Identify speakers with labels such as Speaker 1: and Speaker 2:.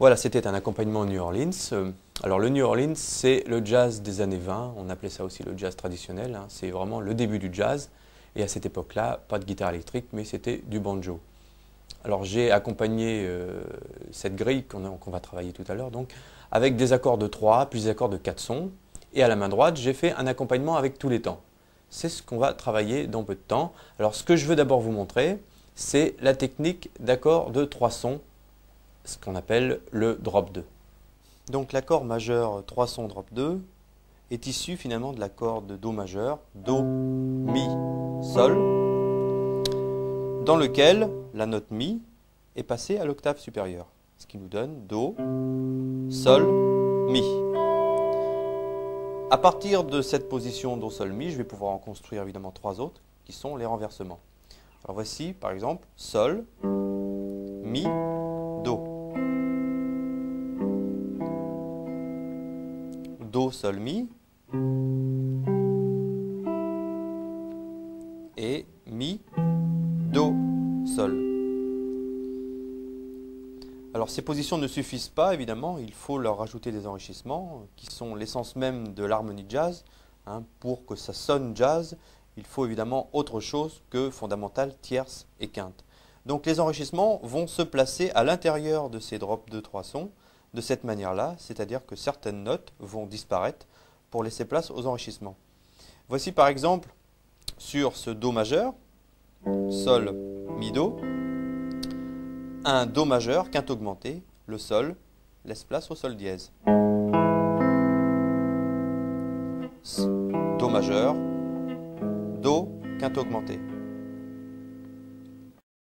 Speaker 1: Voilà, c'était un accompagnement New Orleans. Alors le New Orleans, c'est le jazz des années 20, on appelait ça aussi le jazz traditionnel, hein. C'est vraiment le début du jazz. Et à cette époque-là, pas de guitare électrique, mais c'était du banjo. Alors j'ai accompagné cette grille qu'on va travailler tout à l'heure, donc avec des accords de 3, plus des accords de 4 sons. Et à la main droite, j'ai fait un accompagnement avec tous les temps. C'est ce qu'on va travailler dans peu de temps. Alors ce que je veux d'abord vous montrer, c'est la technique d'accords de 3 sons, ce qu'on appelle le drop 2. Donc l'accord majeur 3 sons drop 2 est issu finalement de l'accord de Do majeur, Do, Mi, Sol, dans lequel la note Mi est passée à l'octave supérieure, ce qui nous donne Do, Sol, Mi. À partir de cette position Do, Sol, Mi, je vais pouvoir en construire évidemment 3 autres qui sont les renversements. Alors voici par exemple Sol, Mi, Do. Do, Sol, Mi et Mi, Do, Sol. Alors ces positions ne suffisent pas évidemment, il faut leur rajouter des enrichissements qui sont l'essence même de l'harmonie jazz. Pour que ça sonne jazz, il faut évidemment autre chose que fondamentale, tierce et quinte. Donc les enrichissements vont se placer à l'intérieur de ces drops de 3 sons de cette manière-là, c'est-à-dire que certaines notes vont disparaître pour laisser place aux enrichissements. Voici par exemple sur ce Do majeur, Sol, Mi, Do, un Do majeur, quinte augmentée, le Sol laisse place au Sol dièse. Do majeur, Do, quinte augmentée.